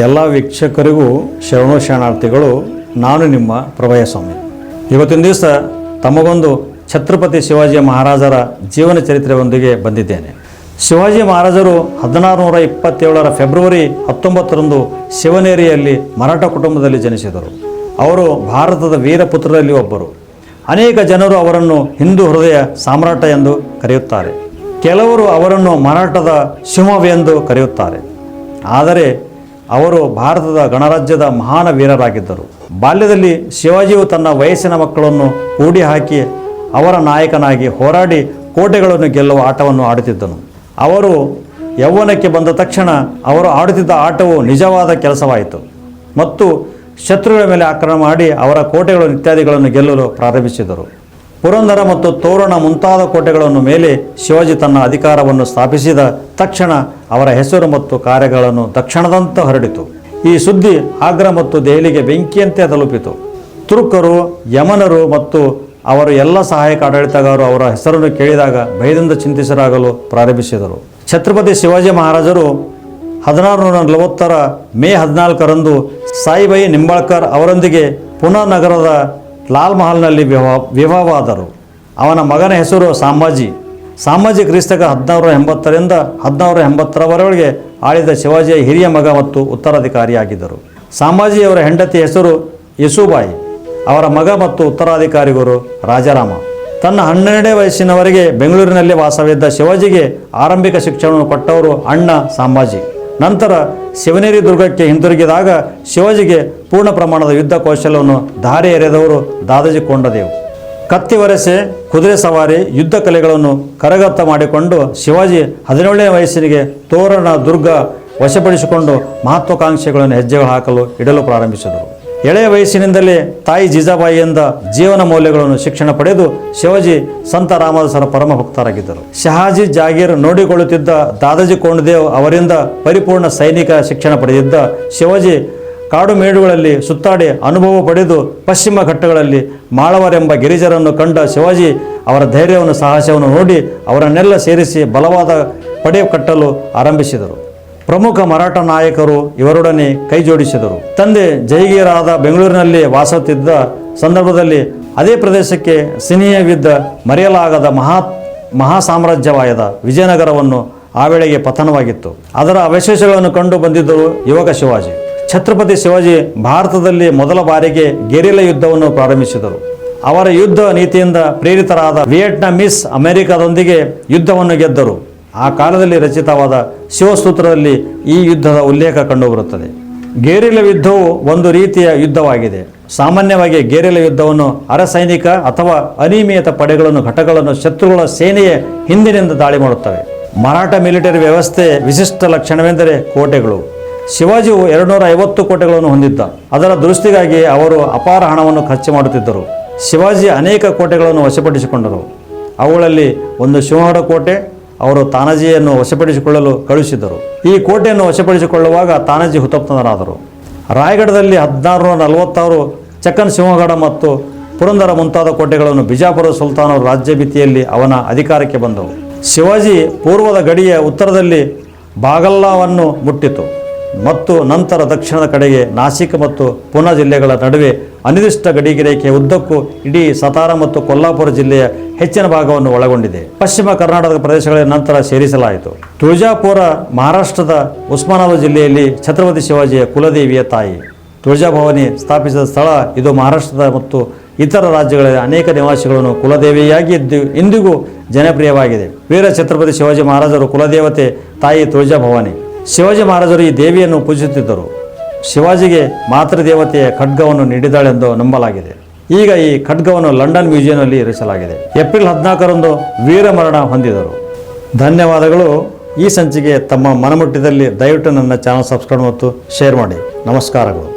ಎಲ್ಲ ವೀಕ್ಷಕರಿಗೂ ಶರಣು ಶರಣಾರ್ಥಿಗಳು. ನಾನು ನಿಮ್ಮ ಪ್ರಭಯ ಸ್ವಾಮಿ. ಇವತ್ತಿನ ದಿವಸ ತಮಗೊಂದು ಛತ್ರಪತಿ ಶಿವಾಜಿ ಮಹಾರಾಜರ ಜೀವನ ಚರಿತ್ರೆಯೊಂದಿಗೆ ಬಂದಿದ್ದೇನೆ. ಶಿವಾಜಿ ಮಹಾರಾಜರು 1627 ಫೆಬ್ರವರಿ 19ರಂದು ಶಿವನೇರಿಯಲ್ಲಿ ಮರಾಠ ಕುಟುಂಬದಲ್ಲಿ ಜನಿಸಿದರು. ಅವರು ಭಾರತದ ವೀರಪುತ್ರರಲ್ಲಿ ಒಬ್ಬರು. ಅನೇಕ ಜನರು ಅವರನ್ನು ಹಿಂದೂ ಹೃದಯ ಸಾಮ್ರಾಟ ಎಂದು ಕರೆಯುತ್ತಾರೆ. ಕೆಲವರು ಅವರನ್ನು ಮರಾಠದ ಸಿಂಹವೆಂದು ಕರೆಯುತ್ತಾರೆ. ಆದರೆ ಅವರು ಭಾರತದ ಗಣರಾಜ್ಯದ ಮಹಾನ್ ವೀರರಾಗಿದ್ದರು. ಬಾಲ್ಯದಲ್ಲಿ ಶಿವಾಜಿಯು ತನ್ನ ವಯಸ್ಸಿನ ಮಕ್ಕಳನ್ನು ಕೂಡಿ ಹಾಕಿ ಅವರ ನಾಯಕನಾಗಿ ಹೋರಾಡಿ ಕೋಟೆಗಳನ್ನು ಗೆಲ್ಲುವ ಆಟವನ್ನು ಆಡುತ್ತಿದ್ದನು. ಅವರು ಯೌವನಕ್ಕೆ ಬಂದ ತಕ್ಷಣ ಅವರು ಆಡುತ್ತಿದ್ದ ಆಟವು ನಿಜವಾದ ಕೆಲಸವಾಯಿತು ಮತ್ತು ಶತ್ರುಗಳ ಮೇಲೆ ಆಕ್ರಮಣ ಮಾಡಿ ಅವರ ಕೋಟೆಗಳು ಇತ್ಯಾದಿಗಳನ್ನು ಗೆಲ್ಲಲು ಪ್ರಾರಂಭಿಸಿದರು. ಪುರಂದರ ಮತ್ತು ತೋರಣ ಮುಂತಾದ ಕೋಟೆಗಳನ್ನು ಮೇಲೆ ಶಿವಾಜಿ ತನ್ನ ಅಧಿಕಾರವನ್ನು ಸ್ಥಾಪಿಸಿದ ತಕ್ಷಣ ಅವರ ಹೆಸರು ಮತ್ತು ಕಾರ್ಯಗಳನ್ನು ತಕ್ಷಣದಂತೆ ಹರಡಿತು. ಈ ಸುದ್ದಿ ಆಗ್ರಾ ಮತ್ತು ದೆಹಲಿಗೆ ಬೆಂಕಿಯಂತೆ ತಲುಪಿತು. ತುರ್ಕರು, ಯಮನರು ಮತ್ತು ಅವರ ಎಲ್ಲ ಸಹಾಯಕ ಆಡಳಿತಗಾರರು ಅವರ ಹೆಸರನ್ನು ಕೇಳಿದಾಗ ಭಯದಿಂದ ಚಿಂತಿತರಾಗಲು ಪ್ರಾರಂಭಿಸಿದರು. ಛತ್ರಪತಿ ಶಿವಾಜಿ ಮಹಾರಾಜರು 1640 ಮೇ 14ರಂದು ಸಾಯಿಬಾಯಿ ನಿಂಬಾಳ್ಕರ್ ಅವರೊಂದಿಗೆ ಪುನಃ ನಗರದ ಲಾಲ್ ಮಹಲ್ನಲ್ಲಿ ವಿವಾಹವಾದರು. ಅವನ ಮಗನ ಹೆಸರು ಸಾಮಾಜಿ ಕ್ರಿಸ್ತಕ 1680ರಿಂದ 1680ರವರೆಗೆ ಆಳಿದ ಶಿವಾಜಿಯ ಹಿರಿಯ ಮಗ ಮತ್ತು ಉತ್ತರಾಧಿಕಾರಿಯಾಗಿದ್ದರು. ಸಾಮಾಜಿಯವರ ಹೆಂಡತಿ ಹೆಸರು ಯಶುಬಾಯಿ. ಅವರ ಮಗ ಮತ್ತು ಉತ್ತರಾಧಿಕಾರಿಗಳು ರಾಜಾರಾಮ. ತನ್ನ 12ನೇ ವಯಸ್ಸಿನವರೆಗೆ ಬೆಂಗಳೂರಿನಲ್ಲಿ ವಾಸವಿದ್ದ ಶಿವಾಜಿಗೆ ಆರಂಭಿಕ ಶಿಕ್ಷಣವನ್ನು ಕೊಟ್ಟವರು ಅಣ್ಣ ಸಾಮಾಜಿ. ನಂತರ ಶಿವನೇರಿ ದುರ್ಗಕ್ಕೆ ಹಿಂದಿರುಗಿದಾಗ ಶಿವಾಜಿಗೆ ಪೂರ್ಣ ಪ್ರಮಾಣದ ಯುದ್ಧ ಕೌಶಲ್ಯವನ್ನು ಧಾರೆ ಎರೆದವರು ದಾದಾಜಿ ಕೊಂಡದೇವ್. ಕತ್ತಿ ವರಸೆ, ಕುದುರೆ ಸವಾರಿ, ಯುದ್ಧ ಕಲೆಗಳನ್ನು ಕರಗತ ಮಾಡಿಕೊಂಡು ಶಿವಾಜಿ 17ನೇ ವಯಸ್ಸಿನಿಗೆ ತೋರಣ ದುರ್ಗ ವಶಪಡಿಸಿಕೊಂಡು ಮಹತ್ವಾಕಾಂಕ್ಷೆಗಳನ್ನು ಹೆಜ್ಜೆಗಳು ಹಾಕಲು ಇಡಲು ಪ್ರಾರಂಭಿಸಿದರು. ಎಳೆಯ ವಯಸ್ಸಿನಿಂದಲೇ ತಾಯಿ ಜಿಜಾಬಾಯಿಯಿಂದ ಜೀವನ ಮೌಲ್ಯಗಳನ್ನು ಶಿಕ್ಷಣ ಪಡೆದು ಶಿವಾಜಿ ಸಂತ ರಾಮದಾಸರ ಪರಮ ಭಕ್ತರಾಗಿದ್ದರು. ಶಹಾಜಿ ಜಾಗೀರ್ ನೋಡಿಕೊಳ್ಳುತ್ತಿದ್ದ ದಾದಾಜಿ ಕೊಂಡದೇವ್ ಅವರಿಂದ ಪರಿಪೂರ್ಣ ಸೈನಿಕ ಶಿಕ್ಷಣ ಪಡೆದಿದ್ದ ಶಿವಾಜಿ ಕಾಡು ಮೇಡುಗಳಲ್ಲಿ ಸುತ್ತಾಡಿ ಅನುಭವ ಪಡೆದು ಪಶ್ಚಿಮ ಘಟ್ಟಗಳಲ್ಲಿ ಮಾಳವರೆಂಬ ಗಿರಿಜರನ್ನು ಕಂಡ ಶಿವಾಜಿ ಅವರ ಧೈರ್ಯವನ್ನು ಸಾಹಸವನ್ನು ನೋಡಿ ಅವರನ್ನೆಲ್ಲ ಸೇರಿಸಿ ಬಲವಾದ ಪಡೆ ಕಟ್ಟಲು ಆರಂಭಿಸಿದರು. ಪ್ರಮುಖ ಮರಾಠ ನಾಯಕರು ಇವರೊಡನೆ ಕೈ ಜೋಡಿಸಿದರು. ತಂದೆ ಜೈಗೀರಾದ ಬೆಂಗಳೂರಿನಲ್ಲಿ ವಾಸುತ್ತಿದ್ದ ಸಂದರ್ಭದಲ್ಲಿ ಅದೇ ಪ್ರದೇಶಕ್ಕೆ ಸಿನಿಯವಿದ್ದ ಮರೆಯಲಾಗದ ಮಹಾ ಸಾಮ್ರಾಜ್ಯವಾದ ವಿಜಯನಗರವನ್ನು ಆ ವೇಳೆಗೆ ಪತನವಾಗಿತ್ತು. ಅದರ ಅವಶೇಷಗಳನ್ನು ಕಂಡು ಬಂದಿದ್ದರು ಯುವಕ ಶಿವಾಜಿ. ಛತ್ರಪತಿ ಶಿವಾಜಿ ಭಾರತದಲ್ಲಿ ಮೊದಲ ಬಾರಿಗೆ ಗೆರಿಲ್ಲಾ ಯುದ್ಧವನ್ನು ಪ್ರಾರಂಭಿಸಿದರು. ಅವರ ಯುದ್ಧ ನೀತಿಯಿಂದ ಪ್ರೇರಿತರಾದ ವಿಯೆಟ್ನಾಮೀಸ್ ಅಮೆರಿಕದೊಂದಿಗೆ ಯುದ್ಧವನ್ನು ಗೆದ್ದರು. ಆ ಕಾಲದಲ್ಲಿ ರಚಿತವಾದ ಶಿವಸೂತ್ರದಲ್ಲಿ ಈ ಯುದ್ಧದ ಉಲ್ಲೇಖ ಕಂಡುಬರುತ್ತದೆ. ಗೆರಿಲ್ಲಾ ಯುದ್ಧವು ಒಂದು ರೀತಿಯ ಯುದ್ಧವಾಗಿದೆ. ಸಾಮಾನ್ಯವಾಗಿ ಗೆರಿಲ್ಲಾ ಯುದ್ಧವನ್ನು ಅರೆಸೈನಿಕ ಅಥವಾ ಅನಿಯಮಿತ ಪಡೆಗಳನ್ನು ಘಟಕಗಳನ್ನು ಶತ್ರುಗಳ ಸೇನೆಯ ಹಿಂದಿನಿಂದ ದಾಳಿ ಮಾಡುತ್ತವೆ. ಮರಾಠ ಮಿಲಿಟರಿ ವ್ಯವಸ್ಥೆ ವಿಶಿಷ್ಟ ಲಕ್ಷಣವೆಂದರೆ ಕೋಟೆಗಳು. ಶಿವಾಜಿಯು 250 ಕೋಟೆಗಳನ್ನು ಹೊಂದಿದ್ದ. ಅದರ ದುರಸ್ತಿಗಾಗಿ ಅವರು ಅಪಾರ ಹಣವನ್ನು ಖರ್ಚು ಮಾಡುತ್ತಿದ್ದರು. ಶಿವಾಜಿ ಅನೇಕ ಕೋಟೆಗಳನ್ನು ವಶಪಡಿಸಿಕೊಂಡರು. ಅವುಗಳಲ್ಲಿ ಒಂದು ಶಿವಹೊಡ ಕೋಟೆ. ಅವರು ತಾನಾಜಿಯನ್ನು ವಶಪಡಿಸಿಕೊಳ್ಳಲು ಕಳುಹಿಸಿದರು. ಈ ಕೋಟೆಯನ್ನು ವಶಪಡಿಸಿಕೊಳ್ಳುವಾಗ ತಾನಾಜಿ ಹುತಾತ್ಮರಾದರು. ರಾಯಗಢದಲ್ಲಿ 1646 ಚಕ್ಕನ್ ಸಿಂಹಗಡ ಮತ್ತು ಪುರಂದರ ಮುಂತಾದ ಕೋಟೆಗಳನ್ನು ಬಿಜಾಪುರ ಸುಲ್ತಾನರ ರಾಜ್ಯ ಭಿತ್ತಿಯಲ್ಲಿ ಅವನ ಅಧಿಕಾರಕ್ಕೆ ಬಂದವು. ಶಿವಾಜಿ ಪೂರ್ವದ ಗಡಿಯ ಉತ್ತರದಲ್ಲಿ ಬಾಗಲ್ಲಾವನ್ನು ಮುಟ್ಟಿತು ಮತ್ತು ನಂತರ ದಕ್ಷಿಣದ ಕಡೆಗೆ ನಾಸಿಕ್ ಮತ್ತು ಪೂನಾ ಜಿಲ್ಲೆಗಳ ನಡುವೆ ಅನಿರ್ದಿಷ್ಟ ಗಡಿರೇಖೆಯ ಉದ್ದಕ್ಕೂ ಇಡೀ ಸತಾರ ಮತ್ತು ಕೊಲ್ಲಾಪುರ ಜಿಲ್ಲೆಯ ಹೆಚ್ಚಿನ ಭಾಗವನ್ನು ಒಳಗೊಂಡಿದೆ. ಪಶ್ಚಿಮ ಕರ್ನಾಟಕದ ಪ್ರದೇಶಗಳ ನಂತರ ಸೇರಿಸಲಾಯಿತು. ತುಳಜಾಪುರ ಮಹಾರಾಷ್ಟ್ರದ ಉಸ್ಮಾನಾಬಾದ್ ಜಿಲ್ಲೆಯಲ್ಲಿ ಛತ್ರಪತಿ ಶಿವಾಜಿಯ ಕುಲದೇವಿಯ ತಾಯಿ. ತುಳಜಾಭವಾನಿ ಸ್ಥಾಪಿಸಿದ ಸ್ಥಳ ಇದು. ಮಹಾರಾಷ್ಟ್ರದ ಮತ್ತು ಇತರ ರಾಜ್ಯಗಳ ಅನೇಕ ನಿವಾಸಿಗಳನ್ನು ಕುಲದೇವಿಯಾಗಿ ಇಂದಿಗೂ ಜನಪ್ರಿಯವಾಗಿದೆ. ವೀರ ಛತ್ರಪತಿ ಶಿವಾಜಿ ಮಹಾರಾಜರು ಕುಲದೇವತೆ ತಾಯಿ ತುಳಜಾಭವಾನಿ. ಶಿವಾಜಿ ಮಹಾರಾಜರು ಈ ದೇವಿಯನ್ನು ಪೂಜಿಸುತ್ತಿದ್ದರು. ಶಿವಾಜಿಗೆ ಮಾತೃದೇವತೆಯ ಖಡ್ಗವನ್ನು ನೀಡಿದ್ದಾಳೆಂದು ನಂಬಲಾಗಿದೆ. ಈಗ ಈ ಖಡ್ಗವನ್ನು ಲಂಡನ್ ಮ್ಯೂಸಿಯಂನಲ್ಲಿ ಇರಿಸಲಾಗಿದೆ. ಏಪ್ರಿಲ್ 14ರಂದು ವೀರಮರಣ ಹೊಂದಿದರು. ಧನ್ಯವಾದಗಳು. ಈ ಸಂಚಿಕೆ ತಮ್ಮ ಮನಮುಟ್ಟಿದಲ್ಲಿ ದಯವಿಟ್ಟು ನನ್ನ ಚಾನಲ್ ಸಬ್ಸ್ಕ್ರೈಬ್ ಮತ್ತು ಶೇರ್ ಮಾಡಿ. ನಮಸ್ಕಾರಗಳು.